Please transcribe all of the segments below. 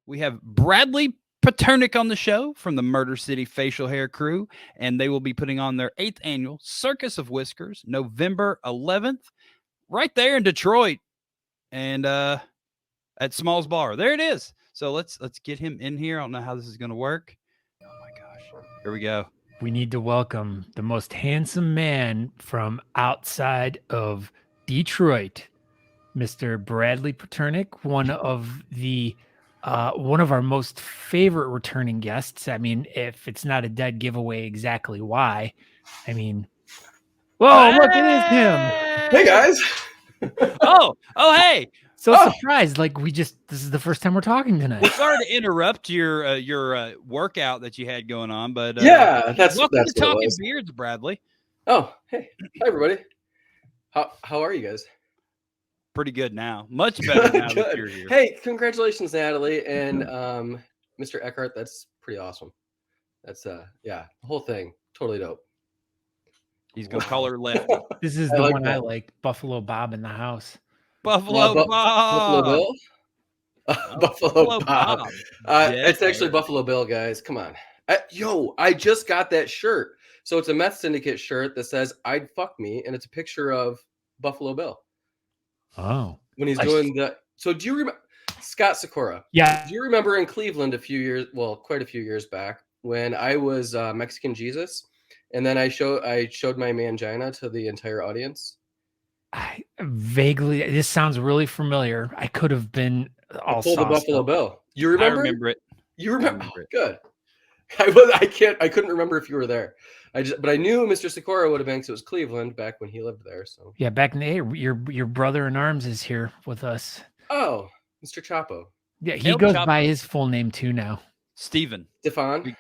We have Bradley Petrinec on the show from the Murder City Facial Hair Crew, and they will be putting on their 8th annual Circus of Whiskers, November 11th, right there in Detroit, and at Smalls Bar. There it is. So let's get him in here. I don't know how this is going to work. Oh my gosh! Here we go. We need to welcome the most handsome man from outside of Detroit, Mr. Bradley Petrinec, one of our most favorite returning guests. I mean, if it's not a dead giveaway, exactly why. I mean, whoa, look, it is him. Hey guys. Hey. So surprised, like this is the first time we're talking tonight. Sorry to interrupt your workout that you had going on, but yeah, that's welcome that's to Talking Beards, Bradley. Oh, hey, hi everybody. How are you guys? Pretty good now, much better now that you're here. Hey, congratulations, Natalie and Mr. Eckhart. That's pretty awesome. That's the whole thing, totally dope. He's gonna call her left. This is the one I like, Buffalo Bob in the house. Buffalo Bob. Buffalo Bill? Buffalo Bob. It's actually Buffalo Bill, guys. Come on. I just got that shirt. So it's a Meth Syndicate shirt that says, "I'd fuck me," and it's a picture of Buffalo Bill. Oh. When he's doing the... So do you remember... Scott Sikora. Yeah. Do you remember in Cleveland quite a few years back, when I was Mexican Jesus, and then I showed my mangina to the entire audience? I vaguely, this sounds really familiar. I could have been all the Buffalo Bill. You remember? I remember it. You remember? Good. I couldn't remember if you were there. But I knew Mr. Sikora would have been, because it was Cleveland back when he lived there. So yeah, back in the day, your brother in arms is here with us. Oh, Mr. Chapo. Yeah, he goes by his full name too now. Stephen. Stefan.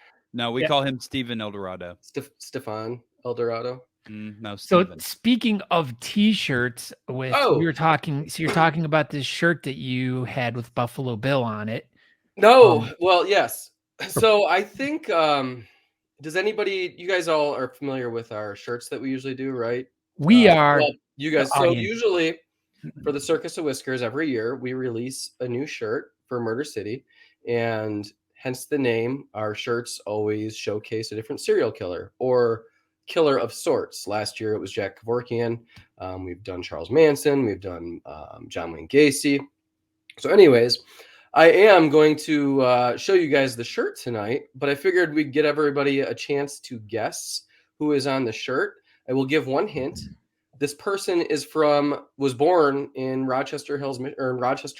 We call him Stephen Eldorado. Stefan Eldorado. No. So Steven. speaking of T-shirts, you're talking about this shirt that you had with Buffalo Bill on it. No, well, yes. So I think, does anybody? You guys all are familiar with our shirts that we usually do, right? We are. Well, you guys. So usually, for the Circus of Whiskers, every year we release a new shirt for Murder City, and hence the name. Our shirts always showcase a different serial killer or killer of sorts. Last year it was Jack Kevorkian. We've done Charles Manson. We've done John Wayne Gacy. So anyways, I am going to show you guys the shirt tonight, but I figured we'd get everybody a chance to guess who is on the shirt. I will give one hint. This person was born in Rochester,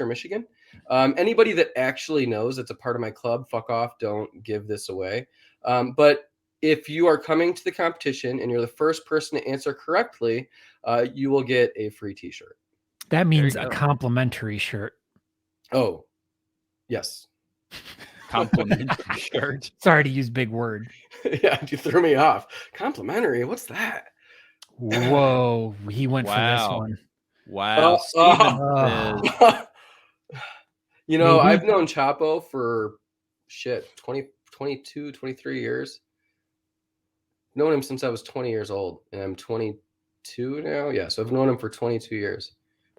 Michigan. Anybody that actually knows it's a part of my club, fuck off, don't give this away. But if you are coming to the competition and you're the first person to answer correctly, you will get a free T-shirt. That means a complimentary shirt. Oh, yes. Complimentary shirt. Sorry to use big word. Yeah, you threw me off. Complimentary? What's that? Whoa, he went for this one. Wow. You know, I've known Chapo for 22, 23 years. Known him since I was 20 years old, and I'm 22 now. Yeah, so I've known him for 22 years.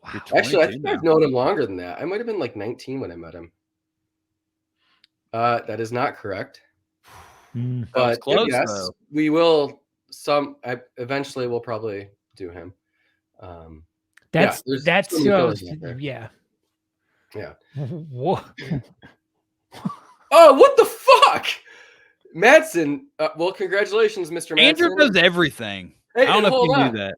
Wow. Actually, I think I've known him longer than that. I might have been like 19 when I met him. That is not correct. But close, yes, we will. Eventually we'll probably do him. Yeah. Whoa. Oh, what the fuck? Madsen. Well, congratulations, Mr. Madsen. Andrew does everything. Hey, I don't know if you knew that.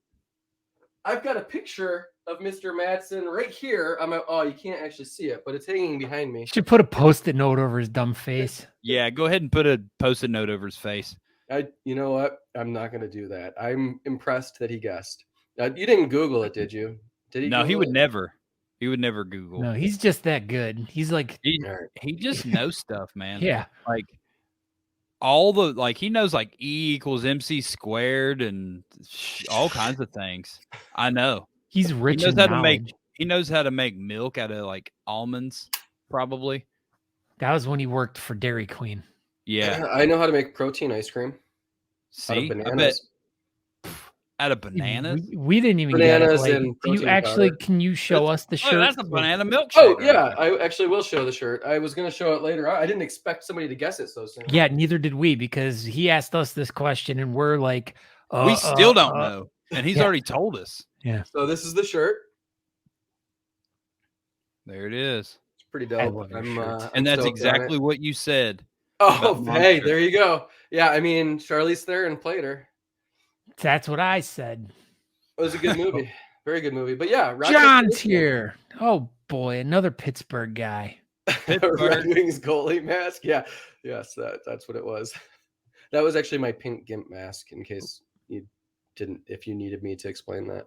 I've got a picture of Mr. Madsen right here. You can't actually see it, but it's hanging behind me. You should put a Post-it note over his dumb face. Yeah, go ahead and put a Post-it note over his face. You know what? I'm not going to do that. I'm impressed that he guessed. You didn't Google it, did you? Did he? No, Google he would it? never. He would never Google. No, he's just that good. He's like he just knows stuff, man. Yeah, like he knows like E equals MC squared and all kinds of things. I know. He's rich. He knows how to make milk out of like almonds. Probably. That was when he worked for Dairy Queen. Yeah, I know how to make protein ice cream. See, out of bananas. Out of bananas? We didn't even get it. Bananas Like, and do you protein actually? powder. Can you show us the Oh, shirt? that's a banana milkshake. Oh right yeah, there. I actually will show the shirt. I was going to show it later. I didn't expect somebody to guess it so soon. Yeah, neither did we, because he asked us this question and we're like, We still don't know. And he's yeah. already told us. Yeah, So this is the shirt. There it is. It's pretty I dope. love your I'm, shirts. I'm and that's stoked on exactly it. what you said. Oh, about hey, Monster. there you go. Yeah, I mean, Charlize Theron played her. that's what I said. It was a good movie. Very good movie. But yeah, Rochester, John's Michigan. here. Oh boy, another Pittsburgh guy. Red Wings goalie mask. Yeah, yes, that's what it was. That was actually my pink GIMP mask. In case you didn't, if you needed me to explain that.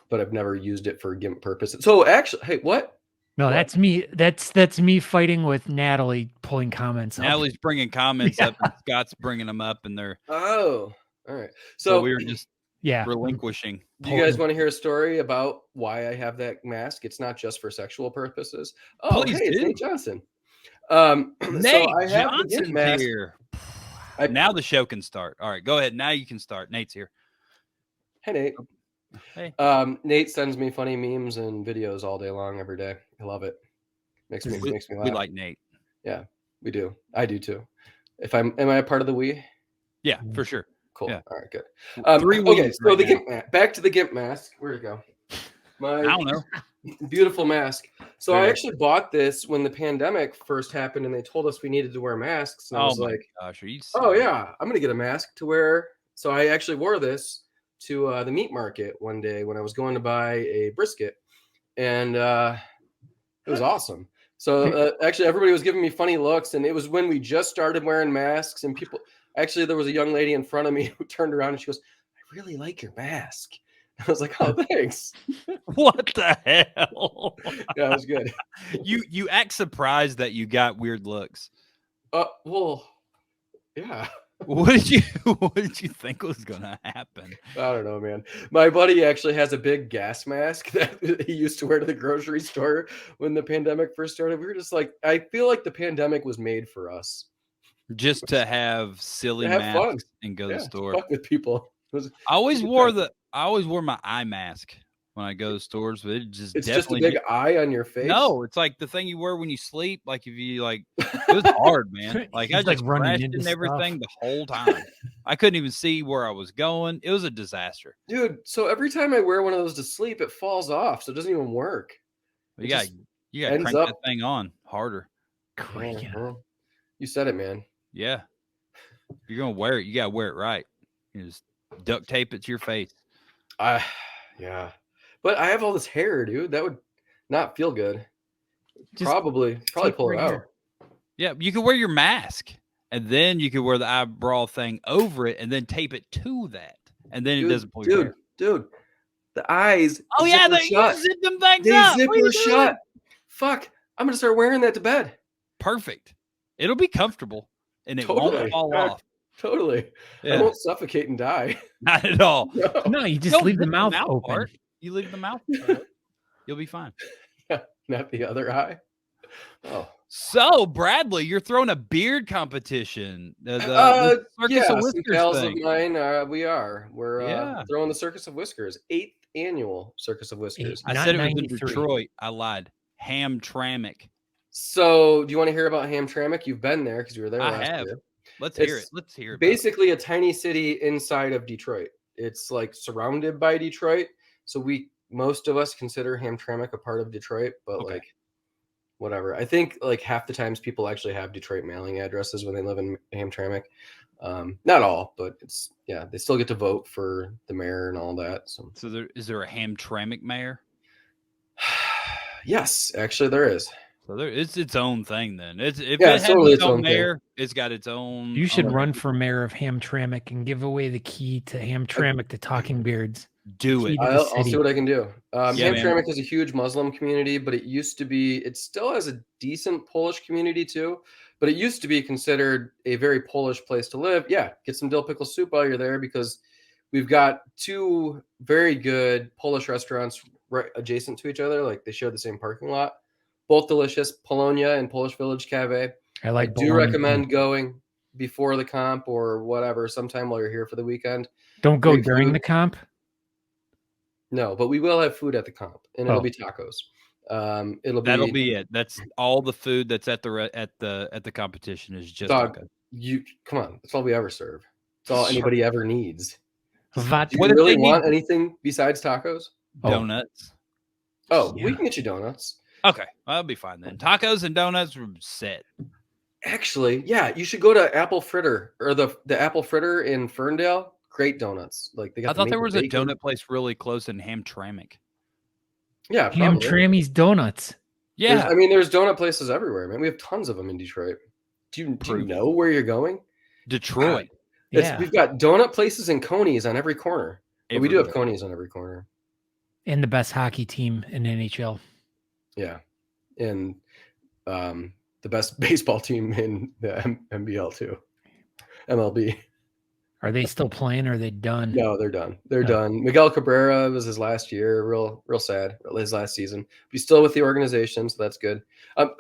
But I've never used it for GIMP purposes. So actually, hey, what? No, What? that's me. That's me fighting with Natalie, pulling comments. Up. Natalie's bringing comments up, and Scott's bringing them up, and they're Oh, all right. so So we were just Yeah, relinquishing. do you guys want to hear a story about why I have that mask? It's not just for sexual purposes. Oh, Please hey, it's do. Nate Johnson. Nate so I have the GIMP Johnson's mask. here. Now the show can start. All right, go ahead. Now you can start. Nate's here. Hey, Nate. Hey. Nate sends me funny memes and videos all day long, every day. I love it. Makes me laugh. We like Nate. Yeah, we do. I do too. Am I a part of the we? Yeah, for sure. Cool. Yeah. All right, good. 3 okay, weeks so right the now. GIMP mask. Back to the GIMP mask. Where'd it go? I don't know. Beautiful mask. So I Yeah. actually bought this when the pandemic first happened, and they told us we needed to wear masks. And I Oh was my like, gosh, are you "Oh serious? yeah, I'm gonna get a mask to wear." So I actually wore this to the meat market one day when I was going to buy a brisket, and it was awesome. So actually, everybody was giving me funny looks, and it was when we just started wearing masks, and people. Actually, there was a young lady in front of me who turned around and she goes, "I really like your mask." I was like, "Oh, thanks." What the hell? Yeah, it was good. You act surprised that you got weird looks. Well, yeah. What did you think was gonna happen? I don't know, man. My buddy actually has a big gas mask that he used to wear to the grocery store when the pandemic first started. We were just like, I feel like the pandemic was made for us. Just to have silly To have masks fun. and go to the To store. fuck with people. I always wore my eye mask when I go to stores, but It's just a definitely big eye on your face. No, it's like the thing you wear when you sleep. Like if you like, it was hard, man. Like I He's, like, just running crashed into and everything stuff. the whole time. I couldn't even see where I was going. It was a disaster. Dude, so every time I wear one of those to sleep, it falls off. So it doesn't even work. You It got just you got to ends crank up- that thing on harder. Cranking. You said it, man. Yeah, if you're gonna wear it. You gotta wear it right. You just duct tape it to your face. Yeah. But I have all this hair, dude. That would not feel good. Just Probably take pull it right out. here. Yeah, you could wear your mask, and then you could wear the eyebrow thing over it, and then tape it to that, and then it doesn't pull your hair. Dude, the eyes. Oh yeah, zipper you shut. zip them things They up. What are zipper you shut. doing? Fuck. I'm gonna start wearing that to bed. Perfect. It'll be comfortable, and it Totally. won't fall Yeah. off. Totally. I Yeah, won't suffocate and die. not at all. No. No, you just Don't leave the zip mouth open. part. You leave the mouth part. You'll be fine. Not the other eye. Oh. So, Bradley, you're throwing a beard competition. The Circus Yeah, of some Whiskers pals thing. of mine. We're Yeah. throwing the Circus of Whiskers, 8th annual Circus of Whiskers. I Not said it was 93. in Detroit. I lied. Hamtramck. So, do you want to hear about Hamtramck? You've been there because you were there I last have. year. Let's hear it. It's Let's hear about it. Basically, a tiny city inside of Detroit. It's like surrounded by Detroit. So most of us consider Hamtramck a part of Detroit, but Okay. like whatever. I think like half the times people actually have Detroit mailing addresses when they live in Hamtramck. Not all, but they still get to vote for the mayor and all that. So So is there a Hamtramck mayor? yes, actually there is. So it's its own thing then. If Yeah, it it's has totally its its own own thing. mayor, it's got its own. You should own- run for mayor of Hamtramck and give away the key to Hamtramck to Talking Beards. Do it. Key to the I'll see city. what I can do. Yeah, man. Hamtramck is a huge Muslim community, but it still has a decent Polish community too. But it used to be considered a very Polish place to live. Yeah, get some dill pickle soup while you're there because we've got two very good Polish restaurants right adjacent to each other. Like they share the same parking lot. Both delicious, Polonia and Polish Village Cafe. I I like do bologna. recommend going before the comp or whatever, sometime while you're here for the weekend. Don't go Great during food. the comp. No, but we will have food at the comp, and it'll Oh. be tacos. That'll be it. That's all the food that's at the competition is just dog. tacos. You come on. That's all we ever serve. It's all anybody ever needs. Vat- Do What you if really they need- want anything besides tacos? Oh. Donuts. Oh, we Yeah. can get you donuts. Okay, that'll be fine then. Tacos and donuts are set. Actually, yeah, you should go to Apple Fritter or the Apple Fritter in Ferndale. Great donuts. Like they got. I the thought there maple was a bacon. donut place really close in Hamtramck. Yeah, probably. Hamtrammy's Donuts. Yeah, There's donut places everywhere, man. We have tons of them in Detroit. Do you know where you're going? Detroit. Yeah. We've got donut places and Coney's on every corner. But we do have Everywhere. Coney's on every corner. And the best hockey team in NHL. Yeah, and the best baseball team in the MBL too, MLB. Are they still playing or are they done? No, they're done. They're Oh. done. Miguel Cabrera was his last year. Real sad. His last season. But he's still with the organization, so that's good.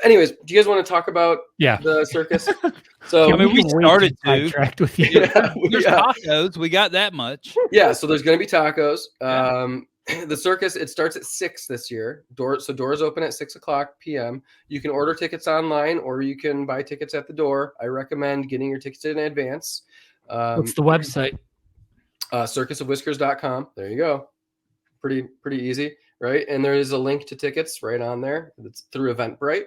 Anyways, do you guys want to talk about Yeah. the circus? So I mean, we can wait started to to. sidetracked with you. yeah, There's tacos. We got that much. yeah. So there's going to be tacos. Yeah. The circus, it starts at 6 this year. Doors open at 6:00 p.m. You can order tickets online or you can buy tickets at the door. I recommend getting your tickets in advance. What's the website? Circusofwhiskers.com. There you go. Pretty easy, right? And there is a link to tickets right on there. It's through Eventbrite.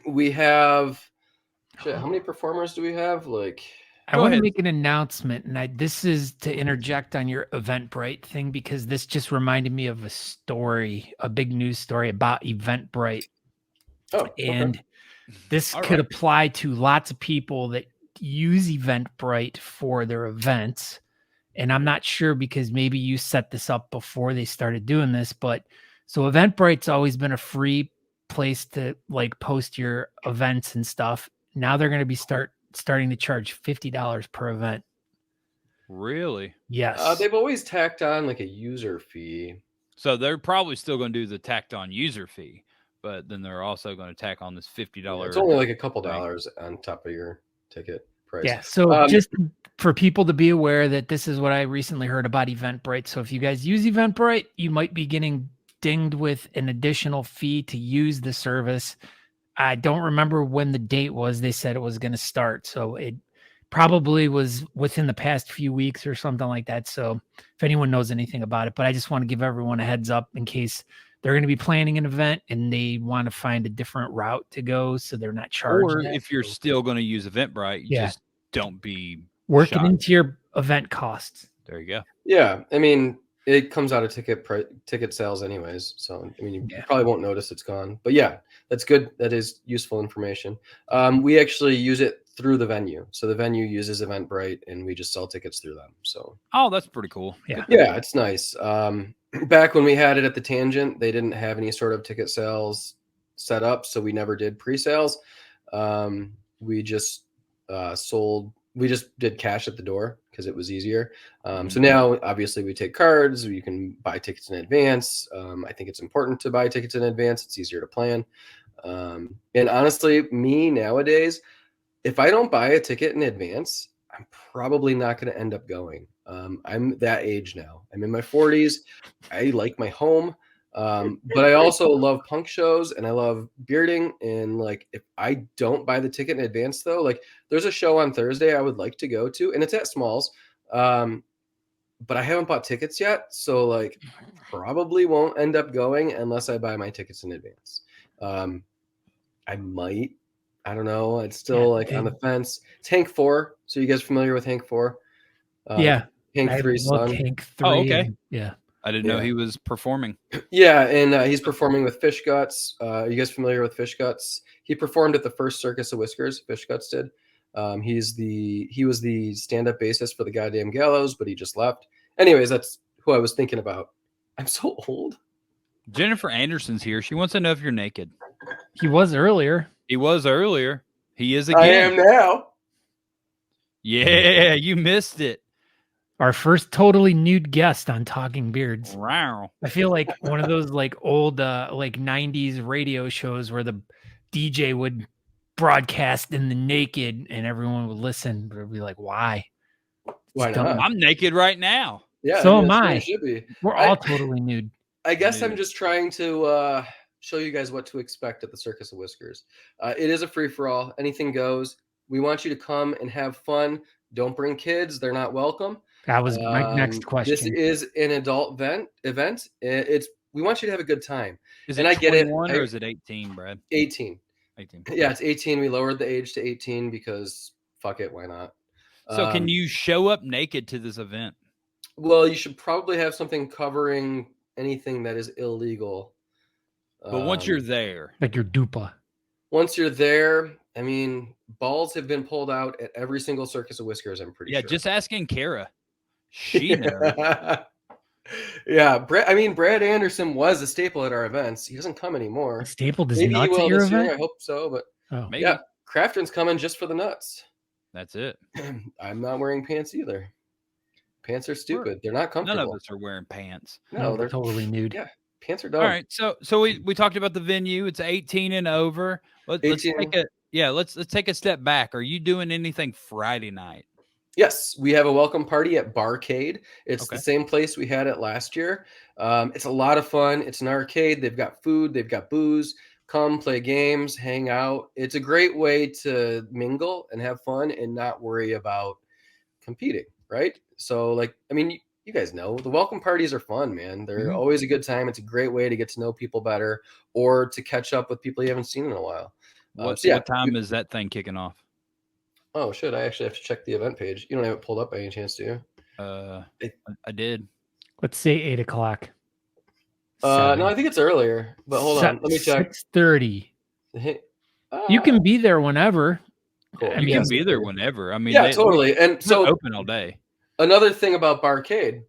We have how many performers do we have? Like, I Go want to ahead. make an announcement, and this is to interject on your Eventbrite thing because this just reminded me of a story, a big news story about Eventbrite. oh, okay. And this All could right. apply to lots of people that use Eventbrite for their events. And I'm not sure because maybe you set this up before they started doing this, but so Eventbrite's always been a free place to like post your events and stuff. Now they're going to be starting to charge $50 per event. Really? Yes. They've always tacked on like a user fee. So they're probably still going to do the tacked on user fee, but then they're also going to tack on this $50. It's only like a couple Right. dollars on top of your ticket price. Yeah. So just for people to be aware that this is what I recently heard about Eventbrite. So if you guys use Eventbrite, you might be getting dinged with an additional fee to use the service. I don't remember when the date was. They said it was going to start. So it probably was within the past few weeks or something like that. So if anyone knows anything about it, but I just want to give everyone a heads up in case they're going to be planning an event and they want to find a different route to go so they're not charged. Or if you're still going to use Eventbrite, Yeah. just don't be working shocked. into your event costs. There you go. Yeah, I mean, it comes out of ticket sales anyways. So I mean, you Yeah. probably won't notice it's gone. But yeah, that's good. That is useful information. We actually use it through the venue. So the venue uses Eventbrite, and we just sell tickets through them. So Oh, that's pretty cool. Yeah. yeah, it's nice. Back when we had it at the Tangent, they didn't have any sort of ticket sales set up, so we never did pre-sales. We just we just did cash at the door because it was easier. So now, obviously, we take cards. You can buy tickets in advance. I think it's important to buy tickets in advance. It's easier to plan. And honestly, me nowadays, if I don't buy a ticket in advance, I'm probably not going to end up going. I'm that age now. I'm in my 40s. I like my home. But I also love punk shows and I love bearding. And like, if I don't buy the ticket in advance though, like there's a show on Thursday I would like to go to and it's at Smalls. But I haven't bought tickets yet. So like probably won't end up going unless I buy my tickets in advance. I might, I don't know. It's still like on the fence. It's Hank 4. So you guys familiar with Hank 4? Yeah. Hank 3's son. Hank 3. Oh, okay. and- yeah. I didn't know he was performing. Yeah, and he's performing with Fish Guts. Are you guys familiar with Fish Guts? He performed at the first Circus of Whiskers. Fish Guts did. He was the stand-up bassist for the goddamn Gallows, but he just left. Anyways, that's who I was thinking about. I'm so old. Jennifer Anderson's here. She wants to know if you're naked. He was earlier. He was earlier. He is I again. am now. Yeah, you missed it. Our first totally nude guest on Talking Beards. Wow. I feel like one of those like old like 90s radio shows where the DJ would broadcast in the naked and everyone would listen, but it'd be like, why? Why dumb. not? I'm naked right now. Yeah, So that's am what I. it should be. We're all totally nude. I guess I'm Nude. just trying to show you guys what to expect at the Circus of Whiskers. It is a free-for-all. Anything goes. We want you to come and have fun. Don't bring kids. They're not welcome. That was my next question. This is an adult event. We want you to have a good time. Is And it I get it. 21 or is it 18, Brad? 18. 18. Yeah, it's 18. We lowered the age to 18 because fuck it, why not? So can you show up naked to this event? Well, you should probably have something covering anything that is illegal. But once you're there, like your dupa. Once you're there, I mean, balls have been pulled out at every single Circus of Whiskers, I'm pretty sure. just asking Kara. She knows. Yeah, Brad Anderson was a staple at our events. He doesn't come anymore. Stapled his Maybe he nuts will at your this event? year. I hope so, but Maybe. yeah, Crafton's coming just for the nuts. That's it. I'm not wearing pants either. Pants are stupid. They're not comfortable. None of us are wearing pants. No, they're totally nude. Yeah, pants are dumb. All right, so we talked about the venue. It's 18 and over. Let's 18. let's take a step back. Are you doing anything Friday night? Yes, we have a welcome party at Barcade. It's Okay. the same place we had it last year. It's a lot of fun. It's an arcade. They've got food. They've got booze. Come play games, hang out. It's a great way to mingle and have fun and not worry about competing, right? So, you guys know the welcome parties are fun, man. They're always a good time. It's a great way to get to know people better or to catch up with people you haven't seen in a while. What time is that thing kicking off? Oh, shit. I actually have to check the event page. You don't have it pulled up by any chance, do you? I did. Let's say 8 o'clock. No, I think it's earlier, but hold on. Let me check. 6:30. You can be there whenever. Cool. You can be there whenever. I mean, yeah, totally. And so open all day. Another thing about Barcade,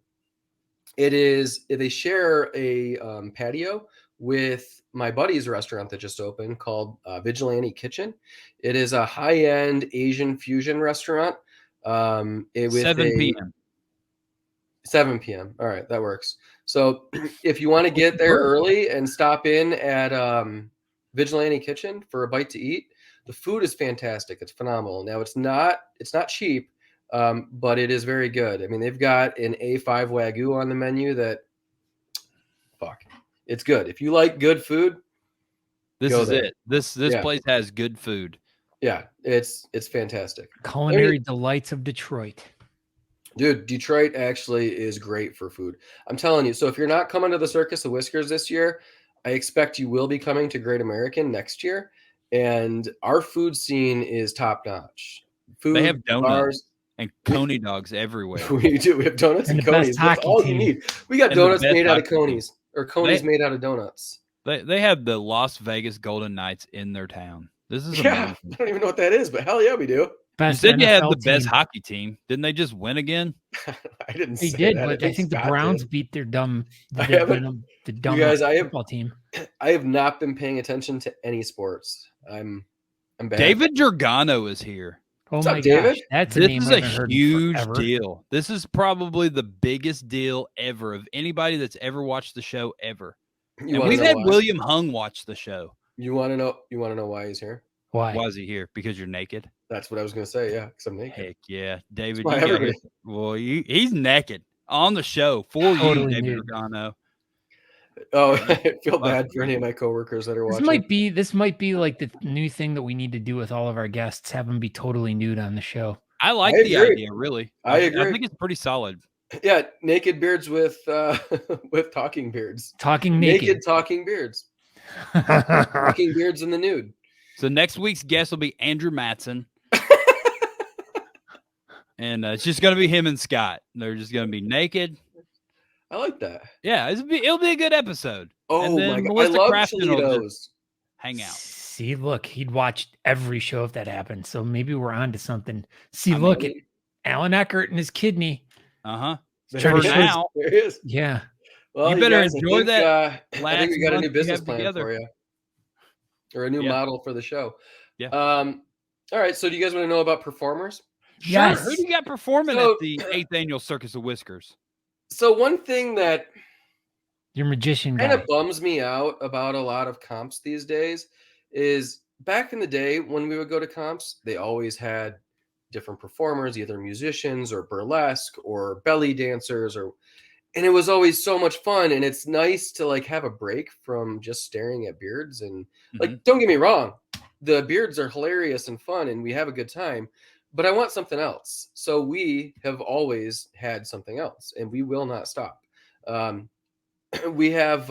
they share a patio with my buddy's restaurant that just opened called Vigilante Kitchen. It is a high-end Asian fusion restaurant. With 7 p.m. 7 p.m. All right, that works. So if you want to get there early and stop in at Vigilante Kitchen for a bite to eat, the food is fantastic. It's phenomenal. Now it's not cheap, but it is very good. I mean, they've got an A5 Wagyu on the menu that, it's good. If you like good food, this is it. This place has good food. Yeah, it's fantastic. Culinary delights of Detroit. Dude, Detroit actually is great for food. I'm telling you. So if you're not coming to the Circus of Whiskers this year, I expect you will be coming to Great American next year. And our food scene is top notch. They have donuts and coney dogs everywhere. We do. We have donuts and conies. That's all you need. We got donuts made out of conies or conies made out of donuts. They have the Las Vegas Golden Knights in their town. This is yeah. amazing. I don't even know what that is, but hell yeah, we do. You said you had the best hockey team. Didn't they just win again? I didn't. They did, but I think the Browns beat their dumb. The dumb football team. I have not been paying attention to any sports. I'm bad. David Giordano is here. Oh What's my up, David? gosh, that's This name is I've a heard huge forever. deal. This is probably the biggest deal ever of anybody that's ever watched the show ever. And we've had William Hung watch the show. You want to know why he's here? Why is he here? Because you're naked? That's what I was going to say. Yeah, because I'm naked. Heck yeah. David, he's naked on the show for you, David Giordano. Oh, I feel bad for any of my coworkers that are watching. This might be like the new thing that we need to do with all of our guests, have them be totally nude on the show. I like the idea, really. I agree. I think it's pretty solid. Yeah, naked beards with talking beards. Talking naked talking beards. Talking beards in the nude. So next week's guest will be Andrew Matson. And it's just going to be him and Scott. They're just going to be naked. I like that. Yeah, it'll be a good episode. Oh, and then my God. Melissa I love Crafton will Cholitos. Hang out. See, look, he'd watch every show if that happened. So maybe we're on to something. See, at Alan Eckert and his kidney. Uh-huh. There he is. Yeah. Well, you better enjoy that. I think we got a new business plan for you. Or a new model for the show. Yeah. All right. So do you guys want to know about performers? Yes. Sure. Who do you got performing at the 8th annual Circus of Whiskers? So one thing that your magician kind of bums me out about a lot of comps these days is back in the day when we would go to comps, they always had different performers, either musicians or burlesque or belly dancers, and it was always so much fun. And it's nice to like have a break from just staring at beards. And like, don't get me wrong, the beards are hilarious and fun and we have a good time, but I want something else. So we have always had something else and we will not stop. We have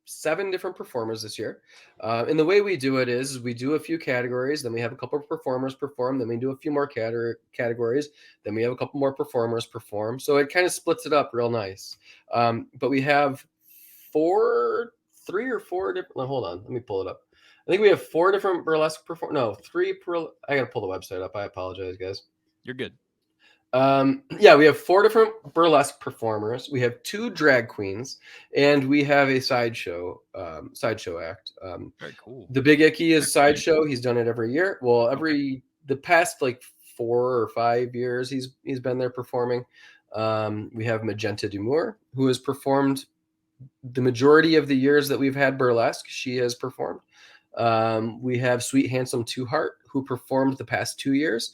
7 different performers this year, and the way we do it is we do a few categories, then we have a couple of performers perform, then we do a few more categories, then we have a couple more performers perform. So it kind of splits it up real nice. But we have 3 or 4 different. No, hold on, let me pull it up. I think we have 4 different burlesque perform. No, 3. I gotta pull the website up. I apologize, guys. You're good. Yeah, we have 4 different burlesque performers. We have 2 drag queens, and we have a sideshow act. Very cool. The Big Icky is sideshow. He's done it every year. Well, the past like 4 or 5 years, he's been there performing. We have Magenta D'Amour, who has performed the majority of the years that we've had burlesque. She has performed. We have Sweet Handsome Two Heart, who performed the past 2 years.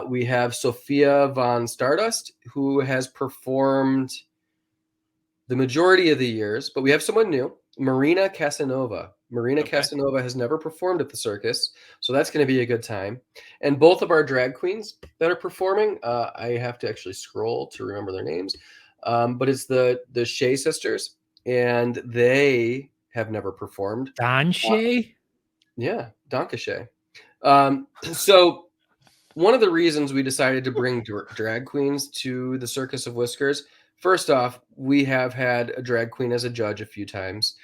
We have Sophia von Stardust, who has performed the majority of the years, but we have someone new, Marina Casanova. Casanova has never performed at the circus, so that's going to be a good time. And both of our drag queens that are performing, I have to actually scroll to remember their names, but it's the Shea sisters, and they have never performed. Don Shea? Yeah, Donka Shea. So one of the reasons we decided to bring drag queens to the Circus of Whiskers, first off, we have had a drag queen as a judge a few times.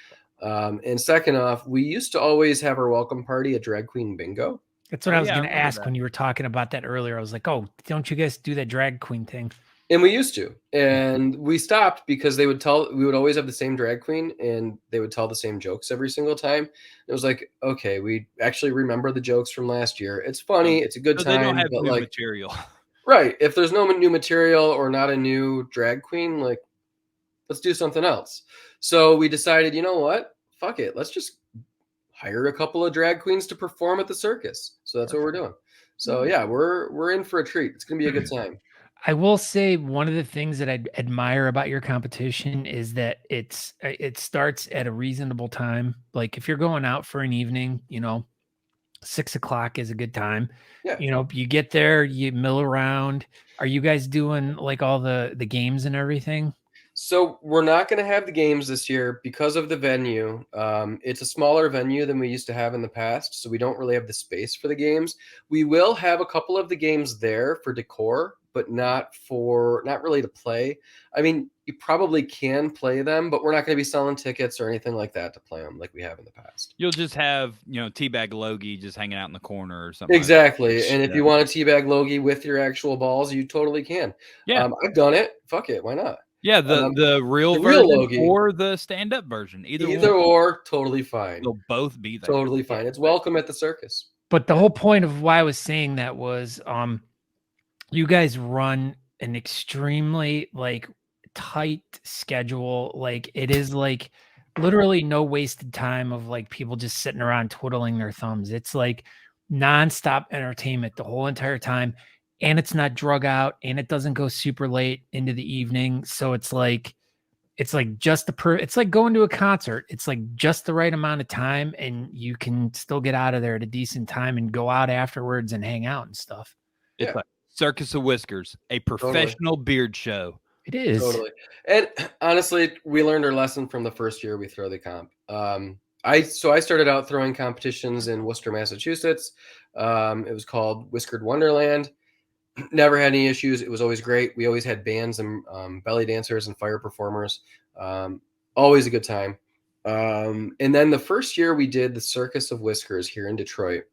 And second off, we used to always have our welcome party at Drag Queen Bingo. That's what I was going to remember ask when you were talking about that earlier. I was like, oh, don't you guys do that drag queen thing? And we used to. And we stopped because we would always have the same drag queen and they would tell the same jokes every single time. It was like, okay, we actually remember the jokes from last year. It's funny. It's a good time. They don't have new material. Right. If there's no new material or not a new drag queen, like, let's do something else. So we decided, you know what? Fuck it. Let's just hire a couple of drag queens to perform at the circus. So that's what we're doing. So yeah, we're in for a treat. It's going to be a good time. I will say one of the things that I admire about your competition is that it starts at a reasonable time. Like if you're going out for an evening, 6 o'clock is a good time. Yeah. You get there, you mill around. Are you guys doing like all the games and everything? So we're not going to have the games this year because of the venue. It's a smaller venue than we used to have in the past, so we don't really have the space for the games. We will have a couple of the games there for decor, but not really to play. I mean, you probably can play them, but we're not going to be selling tickets or anything like that to play them like we have in the past. You'll just have, Teabag Logie just hanging out in the corner or something. Exactly. Like and if you want to Teabag Logie with your actual balls, you totally can. Yeah. I've done it. Fuck it. Why not? Yeah, the real version Logie, or the stand-up version. Either or, totally fine. They'll both be there. Totally fine. It's welcome at the circus. But the whole point of why I was saying that was you guys run an extremely like tight schedule. Like it is like literally no wasted time of like people just sitting around twiddling their thumbs. It's like nonstop entertainment the whole entire time. And it's not drug out and it doesn't go super late into the evening. So it's like just it's like going to a concert. It's like just the right amount of time and you can still get out of there at a decent time and go out afterwards and hang out and stuff. It's like Circus of Whiskers, a professional beard show. It is. Totally. And honestly, we learned our lesson from the first year we throw the comp. I started out throwing competitions in Worcester, Massachusetts. It was called Whiskered Wonderland. Never had any issues. It was always great. We always had bands and belly dancers and fire performers. Always a good time. And then the first year we did the Circus of Whiskers here in Detroit.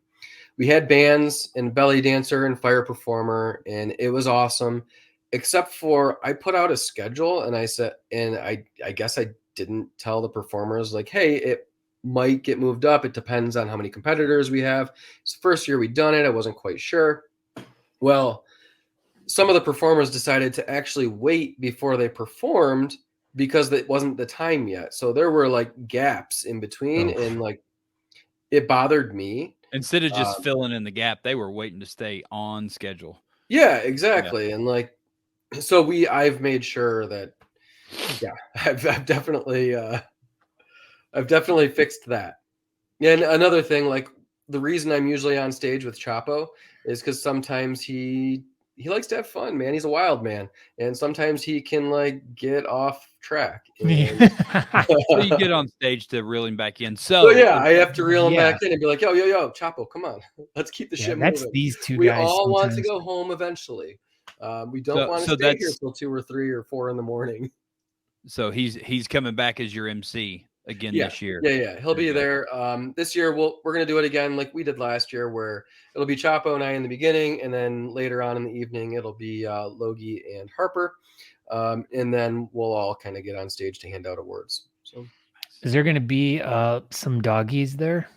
We had bands and belly dancer and fire performer, and it was awesome. Except for I put out a schedule, and I said, and I guess I didn't tell the performers like, hey, it might get moved up. It depends on how many competitors we have. It's the first year we'd done it. I wasn't quite sure. Well, some of the performers decided to actually wait before they performed because it wasn't the time yet. So there were like gaps in between it bothered me. Instead of just filling in the gap, they were waiting to stay on schedule. Yeah, exactly. And like, so I've made sure that, yeah, I've definitely fixed that. And another thing, like the reason I'm usually on stage with Chapo is because sometimes he likes to have fun, man. He's a wild man, and sometimes he can like get off track. And So you get on stage to reel him back in. so So yeah, I have to reel him Yeah. back in and be like, yo, Chapo, come on, let's keep the shit that's moving. these two We guys. all want to sometimes. go home eventually. We don't want to so stay here that's till 2 or 3 or 4 in the morning. so he's coming back as your MC again Yeah, this year. yeah, he'll be you go. there. This year we're gonna do it again like we did last year, where it'll be Chapo and I in the beginning, and then later on in the evening it'll be Logie and Harper, and then we'll all kind of get on stage to hand out awards. So Is there going to be some doggies there?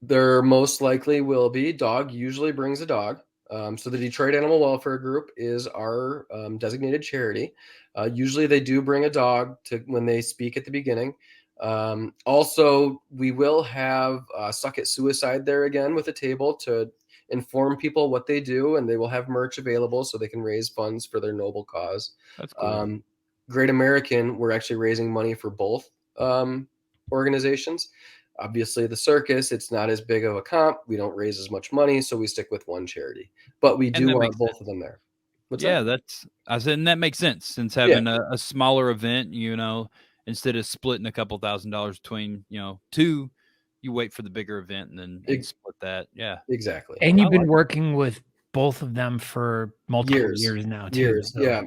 there most likely will be. Dog usually brings a dog. So the Detroit Animal Welfare Group is our designated charity. Usually they do bring a dog to when they speak at the beginning. Also, we will have Suck It Suicide there again with a table to inform people what they do, and they will have merch available so they can raise funds for their noble cause. That's cool. Great American, we're actually raising money for both organizations. Obviously, the circus, it's not as big of a comp. We don't raise as much money, so we stick with one charity. But we do want both of them there. What's that? I said, and that makes sense since having a smaller event, instead of splitting a couple $1,000s between, two, you wait for the bigger event and then split that. Yeah, exactly. And you've been working with both of them for multiple years now, too. Years, so. Yeah.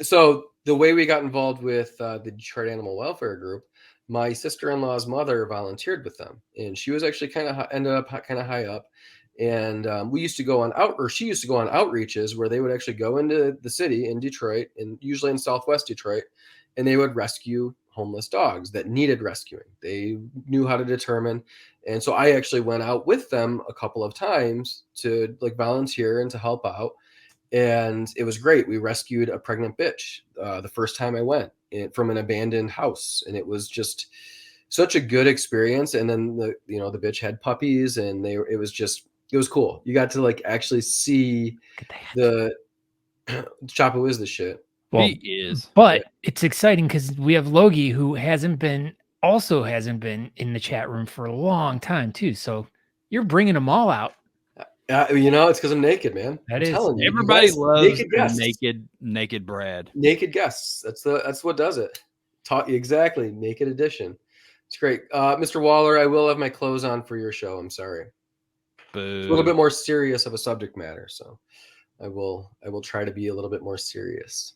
So the way we got involved with the Detroit Animal Welfare Group, my sister-in-law's mother volunteered with them, and she was actually ended up kind of high up. And we used to go on she used to go on outreaches where they would actually go into the city in Detroit, and usually in Southwest Detroit, and they would rescue homeless dogs that needed rescuing. They knew how to determine. And so I actually went out with them a couple of times to like volunteer and to help out. And it was great. We rescued a pregnant bitch the first time I went from an abandoned house, and it was just such a good experience. And then the bitch had puppies, and it was cool. You got to like actually see the Chapo is the shit. Well, he is. But it's exciting because we have Logie, who hasn't been in the chat room for a long time too. So you're bringing them all out. It's because I'm naked, man. That is. Everybody loves naked Brad. Naked guests. That's what does it. Exactly. Naked edition. It's great. Mr. Waller, I will have my clothes on for your show. I'm sorry. Boo. It's a little bit more serious of a subject matter, so I will try to be a little bit more serious.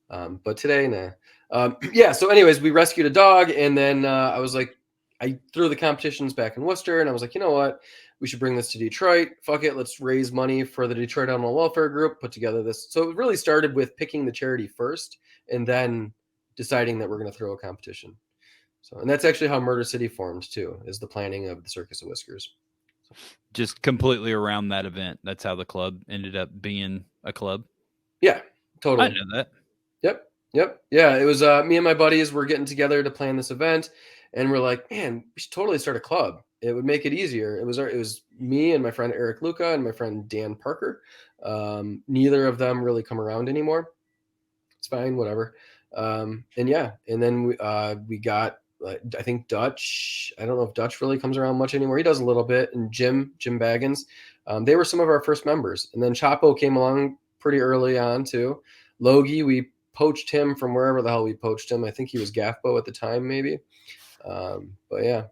But today, nah. So anyways, we rescued a dog, and then I was like, I threw the competitions back in Worcester, and I was like, you know what? We should bring this to Detroit. Fuck it. Let's raise money for the Detroit Animal Welfare Group, put together this. So it really started with picking the charity first and then deciding that we're going to throw a competition. So, and that's actually how Murder City formed too, is the planning of the Circus of Whiskers. So. Just completely around that event. That's how the club ended up being a club. Yeah, totally. I know that. Yep. Yeah, it was me and my buddies were getting together to plan this event, and we're like, man, we should totally start a club. It would make it easier. It was me and my friend Eric Luca and my friend Dan Parker. Neither of them really come around anymore. It's fine, whatever. And then we got I think Dutch. I don't know if Dutch really comes around much anymore. He does a little bit. And Jim Baggins. They were some of our first members. And then Chapo came along pretty early on too. Logie, we poached him from wherever the hell we poached him. I think he was Gaffbo at the time, maybe. But yeah,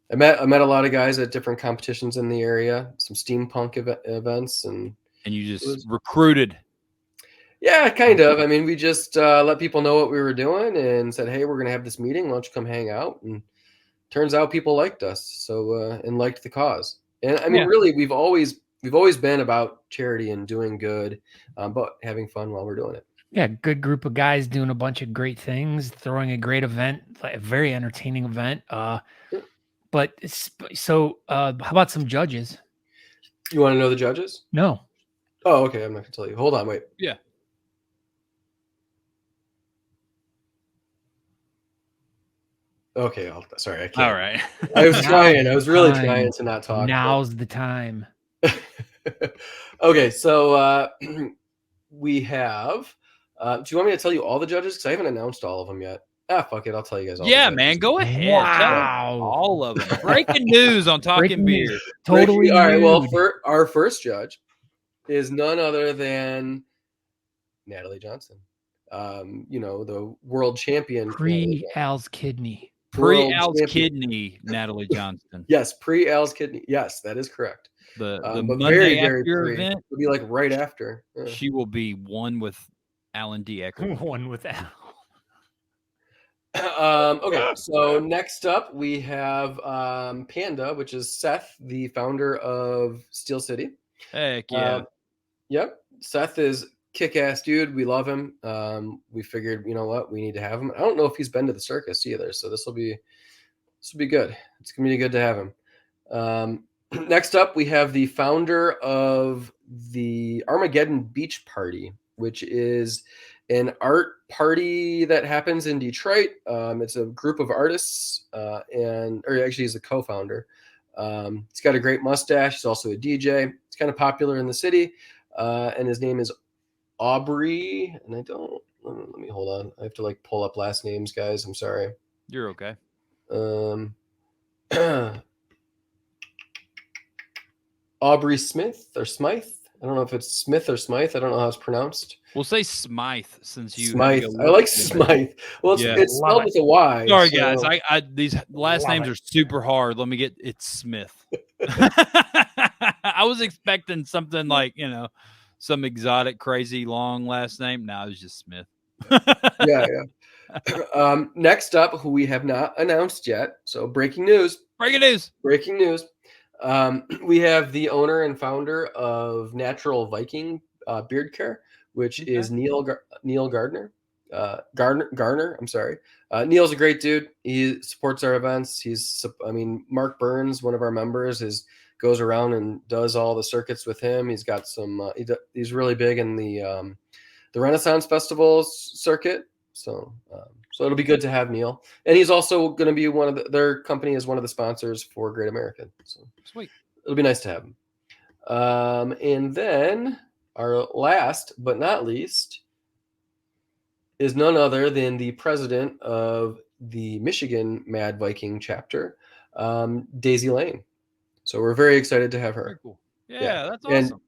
I met a lot of guys at different competitions in the area, some steampunk events, and you just recruited. Yeah, kind of. I mean, we just let people know what we were doing and said, hey, we're going to have this meeting. Why don't you come hang out? And turns out people liked us, so and liked the cause. And I mean, really, we've always been about charity and doing good, but having fun while we're doing it. Yeah, good group of guys doing a bunch of great things, throwing a great event, like a very entertaining event. But so, how about some judges? You want to know the judges? No. Oh, okay. I'm not gonna tell you. Hold on, wait. Yeah. Okay, sorry, I can't. All right. I was trying. I Now's was the really time. trying to not talk. Now's the time. Okay, so we have. Do you want me to tell you all the judges? Because I haven't announced all of them yet. Fuck it. I'll tell you guys all. Yeah, the judges. man, go ahead. Tell us Wow. all of them. Breaking news on Talking Breaking news. Beard. Totally All right. Well, nude. for our first judge is none other than Natalie Johnson. The world champion. Pre-Al's kidney. Pre-Al's kidney, Natalie Johnston. Yes, pre-Al's kidney. Yes, that is correct. The But Monday after your event, it'll be like right after. she will be one with Alan D. Eckert. One with Al. Okay, so next up we have Panda, which is Seth, the founder of Steel City. Heck yeah. Yep. Seth is kick-ass dude. We love him. We figured, you know what, we need to have him. I don't know if he's been to the circus either, so this will be good. It's gonna be good to have him. Next up, we have the founder of the Armageddon Beach Party, which is an art party that happens in Detroit. It's a group of artists, or actually he's the co-founder. He's got a great mustache. He's also a DJ. He's kind of popular in the city, and his name is Aubrey. And let me hold on. I have to like pull up last names, guys. I'm sorry. You're okay. Aubrey Smith or Smythe. I don't know if it's Smith or Smythe. I don't know how it's pronounced. We'll say Smythe since you. Smythe. I like Smythe. Well, it's spelled with a Y. Sorry, guys. I these last names are super hard. Let me get it's Smith. I was expecting something like some exotic, crazy, long last name. No, it was just Smith. Yeah. Next up, who we have not announced yet. So breaking news. We have the owner and founder of Natural Viking Beard Care, which is Neil Gardner. Garner. I'm sorry. Neil's a great dude. He supports our events. Mark Burns, one of our members, goes around and does all the circuits with him. He's got some. He's really big in the Renaissance Festivals circuit. So it'll be good to have Neil, and he's also going to be their company is one of the sponsors for Great American. So sweet. It'll be nice to have him. And then our last but not least is none other than the president of the Michigan Mad Viking chapter, Daisy Lane. So we're very excited to have her. Very cool. Yeah, that's awesome.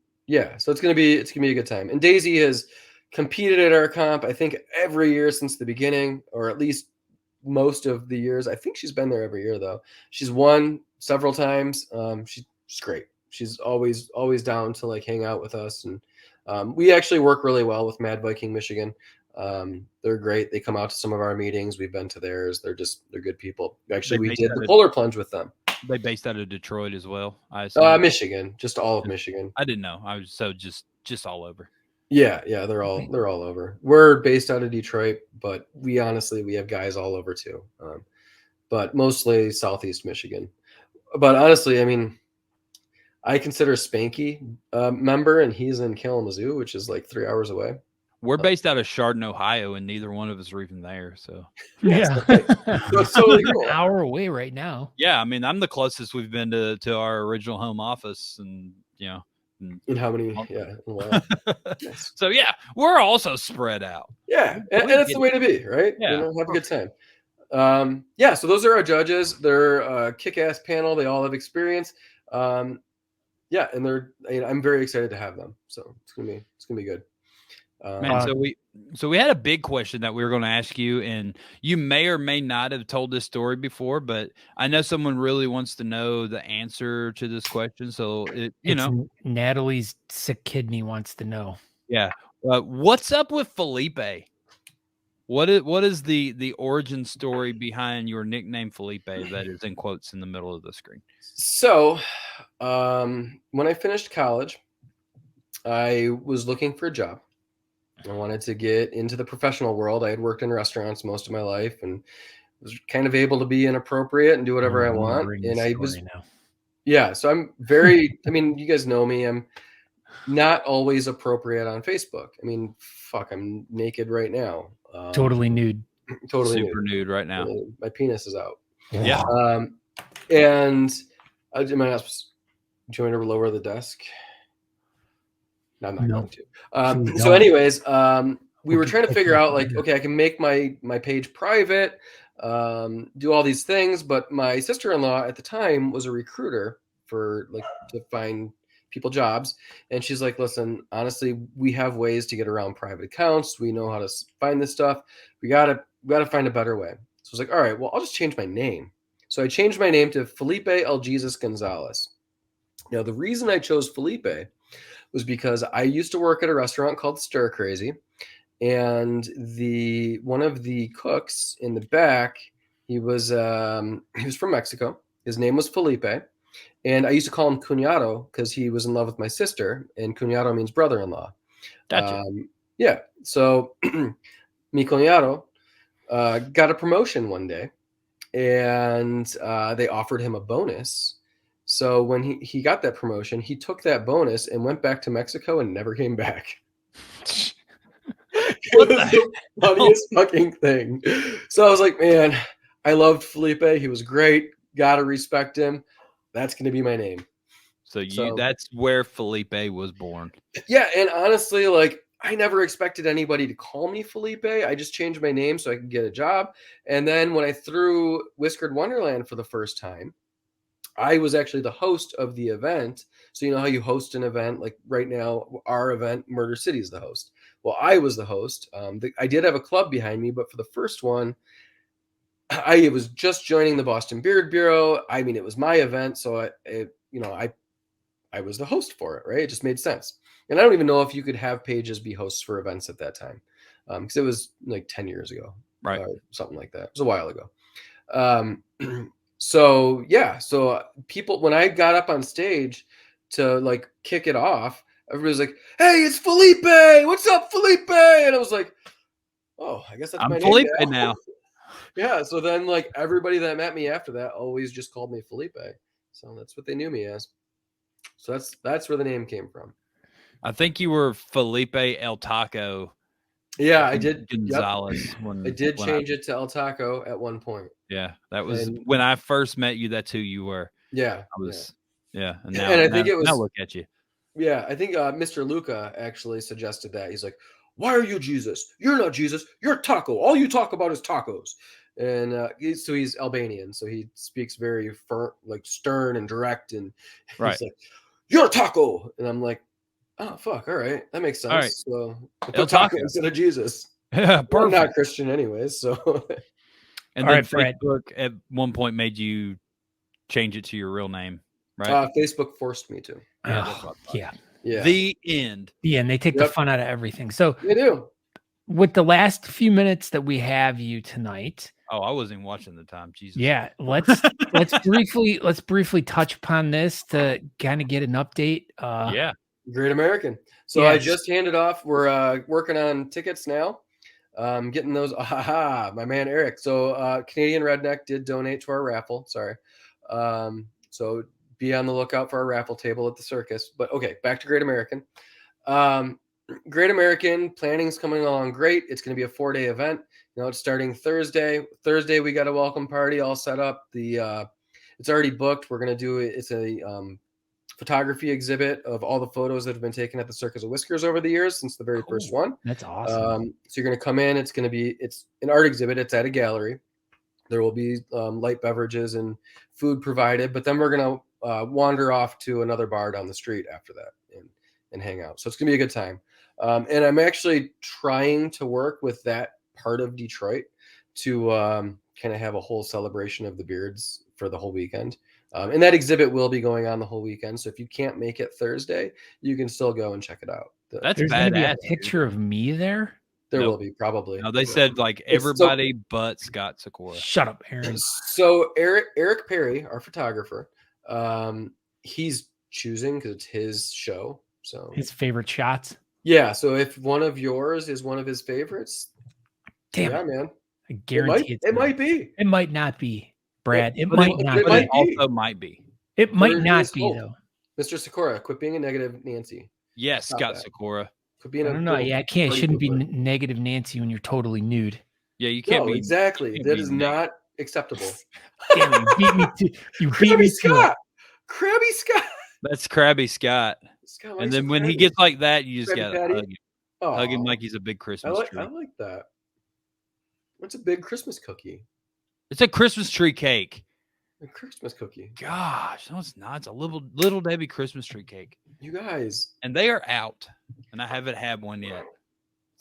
So it's gonna be a good time. And Daisy has competed at our comp, I think, every year since the beginning, or at least most of the years. I think she's been there every year though. She's won several times. She's great. She's always down to like hang out with us, and we actually work really well with Mad Viking Michigan. They're great. They come out to some of our meetings. We've been to theirs. They're good people. Actually, we did the polar plunge with them. They based out of Detroit as well, I assume. Michigan, just all of Michigan. I didn't know. I was just all over. Yeah, they're all over. We're based out of Detroit, but we have guys all over too. But mostly Southeast Michigan. But honestly, I mean, I consider Spanky a member, and he's in Kalamazoo, which is like 3 hours away. We're based out of Chardon, Ohio, and neither one of us are even there. So yeah, so it's totally cool. An hour away right now. Yeah, I mean, I'm the closest we've been to our original home office, and In how many? Yeah. Wow. Yes. So yeah, we're also spread out. Yeah, and that's the way to be, right? Yeah, have a good time. So those are our judges. They're a kick-ass panel. They all have experience. And I'm very excited to have them. So it's gonna be good. Man, so we had a big question that we were going to ask you, and you may or may not have told this story before, but I know someone really wants to know the answer to this question. So Natalie's sick kidney wants to know. Yeah, what's up with Felipe? What is the origin story behind your nickname Felipe that is in quotes in the middle of the screen? So, when I finished college, I was looking for a job. I wanted to get into the professional world. I had worked in restaurants most of my life and was kind of able to be inappropriate and do whatever I want. And so I'm very, I mean, you guys know me. I'm not always appropriate on Facebook. I mean, I'm naked right now. Totally nude. Totally super nude right now. My penis is out. Yeah. And am I not supposed do you want me to lower the desk? No, I'm not No. going to. Please So don't. anyways, we We'll were get trying to kicked figure off out the like, internet. okay, I can make my page private, do all these things, but my sister-in-law at the time was a recruiter for like to find people jobs, and she's like, listen, honestly, we have ways to get around private accounts. We know how to find this stuff. We gotta find a better way. So I was like, all right, well, I'll just change my name. So I changed my name to Felipe El Jesus Gonzalez. Now, the reason I chose Felipe was because I used to work at a restaurant called Stir Crazy, and one of the cooks in the back, he was from Mexico. His name was Felipe, and I used to call him Cuñado because he was in love with my sister, and Cuñado means brother-in-law. Gotcha. Yeah, so mi cuñado got a promotion one day, and they offered him a bonus. So when he got that promotion, he took that bonus and went back to Mexico and never came back. What It was the funniest fucking thing. So I was like, man, I loved Felipe. He was great. Gotta respect him. That's gonna be my name. So that's where Felipe was born. Yeah, and honestly, like I never expected anybody to call me Felipe. I just changed my name so I could get a job. And then when I threw Whiskered Wonderland for the first time, I was actually the host of the event. So you know how you host an event, like right now, our event, Murder City is the host. Well, I was the host. I did have a club behind me, but for the first one, I was just joining the Boston Beard Bureau. I mean, it was my event, so I was the host for it, right? It just made sense. And I don't even know if you could have pages be hosts for events at that time, because it was like 10 years ago, Right. or something like that. It was a while ago. So people, when I got up on stage to like kick it off, everybody's like, "Hey, it's Felipe! What's up, Felipe?" And I was like, "Oh, I guess that's my I'm name Felipe now." now. Yeah. So then, like everybody that met me after that always just called me Felipe. So that's what they knew me as. So that's where the name came from. I think you were Felipe El Taco. Yeah, I did. Gonzalez. Yep. I did change it to El Taco at one point. Yeah, that was when I first met you. That's who you were. Yeah, I was. Yeah, and now, and I think it was. Now look at you. Yeah, I think Mr. Luca actually suggested that. He's like, "Why are you Jesus? You're not Jesus. You're Taco. All you talk about is tacos." And he's Albanian, so he speaks very like stern and direct, and Right. he's like, "You're Taco," and I'm like, "Oh fuck, all right, that makes sense." All right. So I El put Taco Taco instead of Jesus. Yeah, perfect. I'm not Christian anyways, so. And All then right, Facebook at one point made you change it to your real name, right? Facebook forced me to. Yeah. The end. Yeah, and they take the fun out of everything. So they do. With the last few minutes that we have you tonight. Oh, I wasn't even watching the time. Jesus. Yeah, let's briefly touch upon this to kind of get an update. Yeah. Great American. So I just handed off. We're working on tickets now. Getting those. My man Eric. So Canadian Redneck did donate to our raffle. Sorry. So be on the lookout for our raffle table at the circus. But okay, back to Great American. Great American planning's coming along great. It's going to be a 4-day event. You know, it's starting Thursday. Thursday we got a welcome party all set up. It's already booked. We're going to do it. It's a photography exhibit of all the photos that have been taken at the Circus of Whiskers over the years since the very first one. That's awesome. So you're going to come in. It's an art exhibit. It's at a gallery. There will be light beverages and food provided, but then we're going to wander off to another bar down the street after that and hang out. So it's going to be a good time. And I'm actually trying to work with that part of Detroit to kind of have a whole celebration of the beards for the whole weekend. And that exhibit will be going on the whole weekend. So if you can't make it Thursday, you can still go and check it out. There's going to be a picture of me there. There will be, probably. No, they said like everybody but Scott Sikora. Shut up, Aaron. So Eric Perry, our photographer, he's choosing because it's his show. So his favorite shots. Yeah. So if one of yours is one of his favorites, damn, yeah, man, I guarantee it might be. It might not be, Brad. It might not. It also might be. It might not be though. Mr. Sikora, quit being a negative Nancy. Yes, Scott Sikora. I don't know. Yeah, it shouldn't be negative Nancy when you're totally nude. Yeah, you can't be exactly. That is not acceptable. Damn, you beat me to you beat Krabby me to it. Scott. Krabby Scott. That's Krabby Scott. Scott, why And are you then so when he crabby? gets like that, you just Krabby gotta Patty? hug him. Hug him Aw, like he's a big I Christmas like tree. that. What's a big Christmas cookie? It's a Christmas tree cake. A Christmas cookie. Gosh, no, it's not. It's a little Debbie Christmas tree cake. You guys. And they are out. And I haven't had one yet.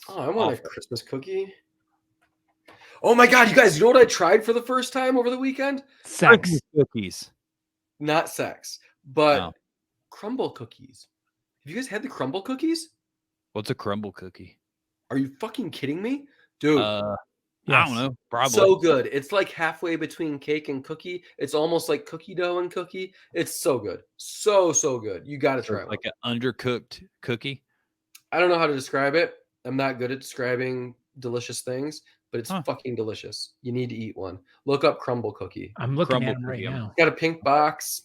Oh, I want a Awful. Christmas cookie. Oh my God, you guys, you know what I tried for the first time over the weekend? Sex. Christmas cookies. Not sex, but No. crumble cookies. Have you guys had the crumble cookies? What's a crumble cookie? Are you fucking kidding me? Dude, I Yes. don't know. Probably. so good. It's like halfway between cake and cookie. It's almost like cookie dough and cookie. It's so good. So good. You got to So try it's one. like an undercooked cookie. I don't know how to describe it. I'm not good at describing delicious things, but it's Huh. fucking delicious. You need to eat one. Look up crumble cookie. I'm looking Crumble at him right cookie. now. Got a pink box.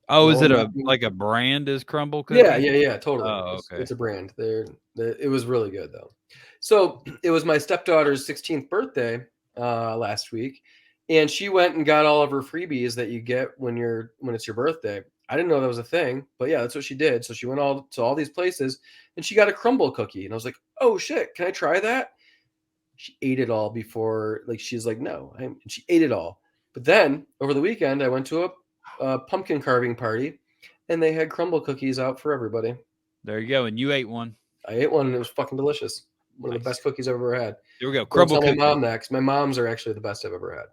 Oh, is it Well, like a brand is crumble cookie? Yeah, totally. Oh, It's- okay. It's a brand. It was really good though. So it was my stepdaughter's 16th birthday last week, and she went and got all of her freebies that you get when it's your birthday. I didn't know that was a thing, but yeah, that's what she did. So she went to all these places, and she got a crumble cookie, and I was like, "Oh shit, can I try that?" She ate it all before, like she's like, "No," and she ate it all. But then over the weekend, I went to a pumpkin carving party, and they had crumble cookies out for everybody. There you go. And you ate one. I ate one and it was fucking delicious. One of the Nice. best cookies I've ever had. There we go. Don't Crumble tell my cookie. mom that, 'cause my mom's are actually the best I've ever had.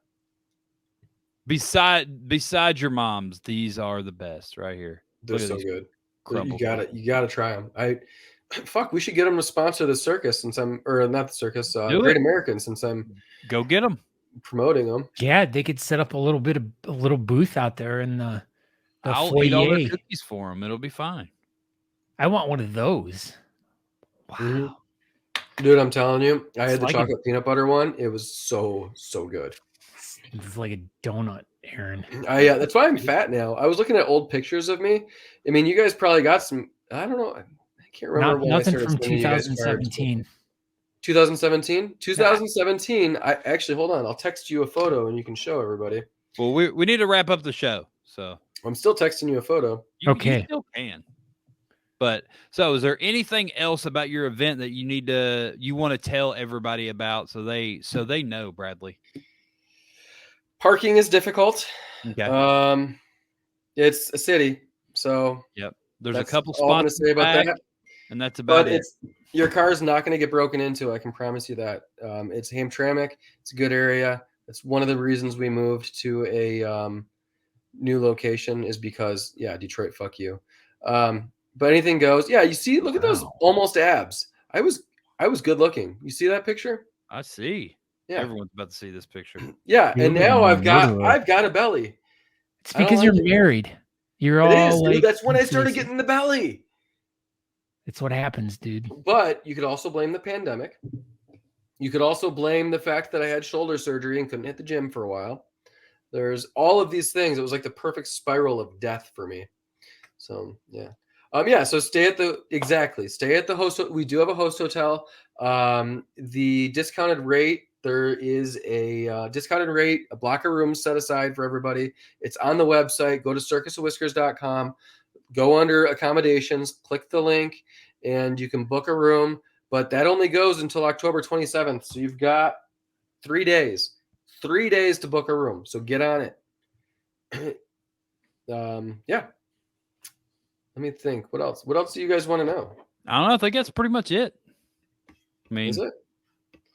Besides your mom's, these are the best right here. They're Look at so these good. crumble You gotta try them. Fuck, we should get them to sponsor the circus or not the circus, Do Great it. American, since I'm Go get them. promoting them. Yeah, they could set up a little booth out there in the I'll eat all their foyer. cookies for them. It'll be fine. I want one of those. Wow. Mhm. Dude, I'm telling you, I It's had the like a- chocolate peanut butter one. It was so good. It's like a donut, Aaron. That's why I'm fat now. I was looking at old pictures of me. I mean, you guys probably got some. I don't know. I can't remember when I Nothing started from sending you guys cards. 2017. 2017? 2017. I actually, hold on. I'll text you a photo and you can show everybody. Well, we need to wrap up the show. So I'm still texting you a photo. you Okay. still can. But so is there anything else about your event that you want to tell everybody about so they know, Bradley? Parking is difficult. Okay. It's a city, so There's a that's couple all I'm gonna spots say about back, that. and that's about But it. your car's not going to get broken into. I can promise you that. It's Hamtramck. It's a good area. It's one of the reasons we moved to a new location is because Detroit, fuck you. But anything goes. Yeah, you see, look at those Wow. almost abs. I was good looking. You see that picture? I see. Yeah, Everyone's about to see this picture. yeah. You're And now looking murderer. I've got a belly. It's I don't because like you're it. married. You're It all is, like, dude. That's when I started confused. getting the belly. It's what happens, dude. But you could also blame the pandemic. You could also blame the fact that I had shoulder surgery and couldn't hit the gym for a while. There's all of these things. It was like the perfect spiral of death for me. So so stay at the host. We do have a host hotel. The discounted rate, there is a discounted rate, a block of rooms set aside for everybody. It's on the website. Go to circusofwhiskers.com. Go under accommodations, click the link, and you can book a room. But that only goes until October 27th. So you've got 3 days. 3 days to book a room. So get on it. Let me think. What else? What else do you guys want to know? I don't know. I think that's pretty much it. I mean, Is it?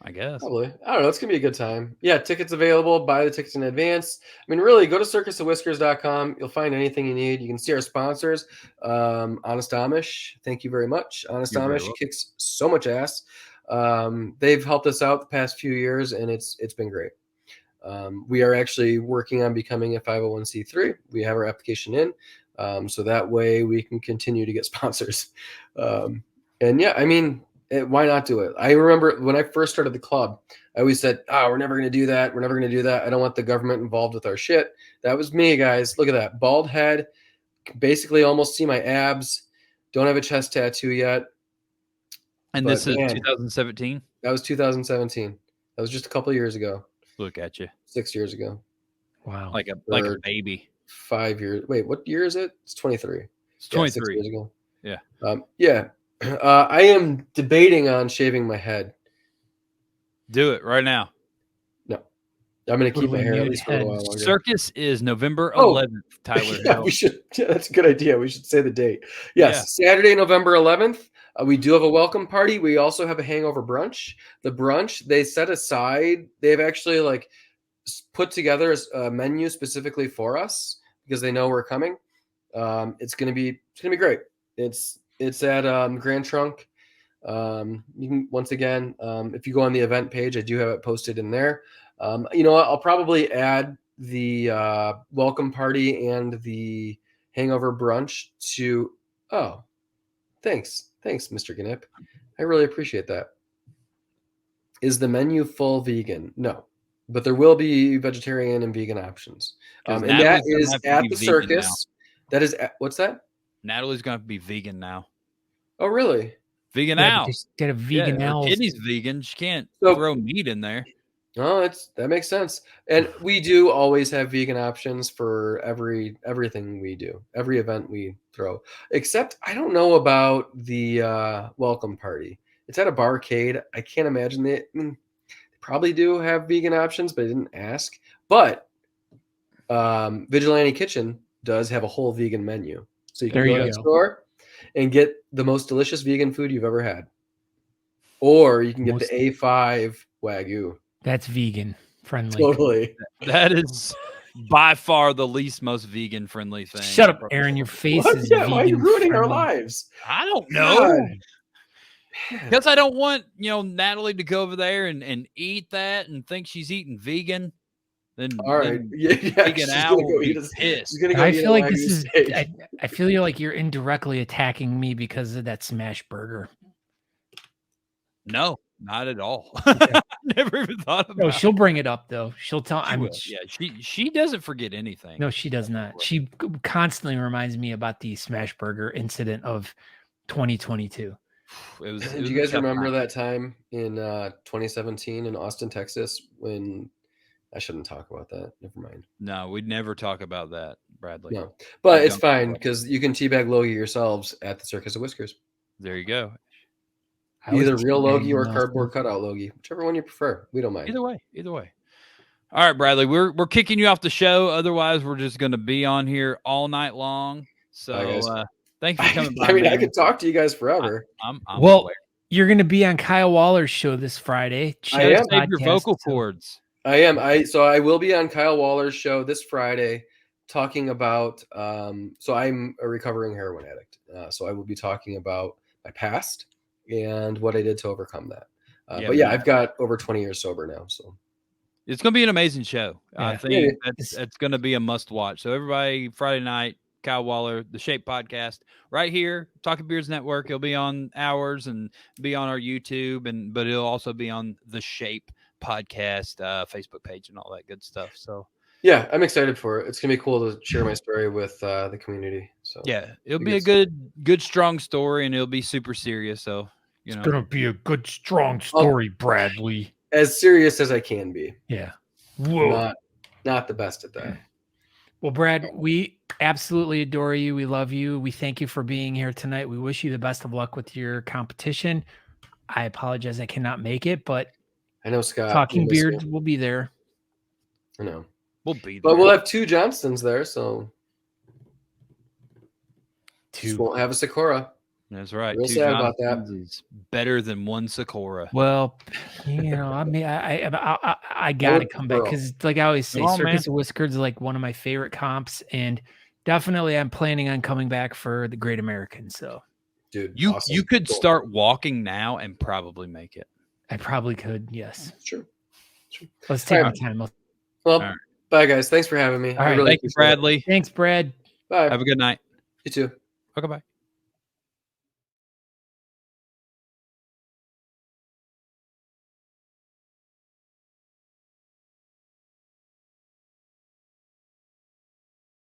I guess. Probably. I don't know. It's going to be a good time. Yeah, tickets available. Buy the tickets in advance. I mean, really, go to circusofwhiskers.com. You'll find anything you need. You can see our sponsors. Honest Amish. Thank you very much. Honest You're very Amish welcome. kicks so much ass. They've helped us out the past few years, and it's been great. We are actually working on becoming a 501c3. We have our application in, so that way we can continue to get sponsors. Why not do it? I remember when I first started the club, I always said, we're never going to do that. We're never going to do that. I don't want the government involved with our shit. That was me, guys. Look at that. Bald head. Basically almost see my abs. Don't have a chest tattoo yet. And But, this is man, 2017? That was 2017. That was just a couple of years ago. Look at you. 6 years ago. Wow. Like a Or baby. 5 years. Wait, what year is it? It's 23. It's Yeah, 6 23. years ago. Yeah. Yeah. I am debating on shaving my head. Do it right now. No, I'm going to keep my hair at nude least for a little head. while longer. Circus is November Oh. 11th, Tyler Yeah, Hill. we should. Yeah, that's a good idea. We should say the date. Yes, Saturday, November 11th. We do have a welcome party. We also have a hangover brunch. The brunch, they set aside. They've actually like put together a menu specifically for us because they know we're coming. It's gonna be great. It's at Grand Trunk. You can once again, if you go on the event page, I do have it posted in there. You know what? I'll probably add the welcome party and the hangover brunch to. Oh, thanks, Mr. Gnip. I really appreciate that. Is the menu full vegan? No, but there will be vegetarian and vegan options. 'Cause And that Natalie's gonna is have to at be the vegan circus. That is what's that? Natalie's going to be vegan now. Oh, really? Vegan Yeah, now. just get a vegan Her now. kidney's vegan. She can't So- throw meat in there. Oh, that makes sense. And we do always have vegan options for everything we do, every event we throw. Except I don't know about the welcome party. It's at a barcade. I can't imagine they probably do have vegan options, but I didn't ask. But Vigilante Kitchen does have a whole vegan menu, so you can There go you to the go. store and get the most delicious vegan food you've ever had, or you can get Most- the A5 Wagyu. That's vegan friendly. Totally. That is by far the least most vegan friendly thing. Shut up, Aaron. Your face What? is Yeah, vegan why are you ruining our friendly. lives? I don't know. Man. Because I don't want, Natalie to go over there and eat that and think she's eating vegan. Then, All right. then Yeah, Vegan she's Al gonna will go be eat pissed. She's gonna go I eat feel a like this Wagyu is. steak. I feel like you're indirectly attacking me because of that smash burger. No, not at all. I never even thought about No, it. she'll bring it up though. She'll tell. She will. Yeah, she doesn't forget anything. No, she does not. She constantly reminds me about the smash burger incident of 2022. It was, Do you guys remember that time in 2017 in Austin, Texas, when I shouldn't talk about that? Never mind. No, we'd never talk about that, Bradley. No, but We it's don't fine talk because you can teabag Logie yourselves at the Circus of Whiskers. There you go. I was Either real Logie or teabagging cardboard Austin. cutout Logie, whichever one you prefer. We don't mind. Either way. All right, Bradley, we're kicking you off the show. Otherwise, we're just going to be on here all night long. So, Bye, guys. thanks for coming by. I mean, I man. could talk to you guys forever. I'm Well, aware. you're going to be on Kyle Waller's show this Friday. I am. Save your Podcast, vocal so- cords. I am. So I will be on Kyle Waller's show this Friday talking about so I'm a recovering heroin addict. So I will be talking about my past and what I did to overcome that. But yeah, man. I've got over 20 years sober now. So It's going to be an amazing show. I Yeah. think Yeah, it's going to be a must watch. So everybody, Friday night, Kyle Waller, the Shape Podcast, right here, Talking Beards Network. It'll be on ours and be on our YouTube, but it'll also be on the Shape Podcast Facebook page and all that good stuff. So yeah, I'm excited for it. It's gonna be cool to share my story with the community. So yeah, it'll Be be a good, strong story, and it'll be super serious. So It's going to be a good, strong Oh. story, Bradley. as serious as I can be. Yeah. Whoa. Not the best at that. Well, Brad, we absolutely adore you. We love you. We thank you for being here tonight. We wish you the best of luck with your competition. I apologize I cannot make it, but I know Scott. Talking you miss Beards me. will be there. I know. we'll be there. But we'll have two Johnstons there, so just Two. won't have a Sakura. That's right. Real Two sad about that. Johnsons is better than one Sakura. Well, I mean, I got to Good come back girl. because, like I always say, Come on, Circus of Whiskers is like one of my favorite comps, and definitely I'm planning on coming back for the Great American. So Dude, You awesome. you could Cool. start walking now and probably make it. I probably could. Yes. Sure. Let's take All our right. time. Well, All right. bye guys. Thanks for having me. All right. I really Thank you, appreciate it. Bradley. Thanks, Brad. Bye. Have a good night. You too. Okay, bye.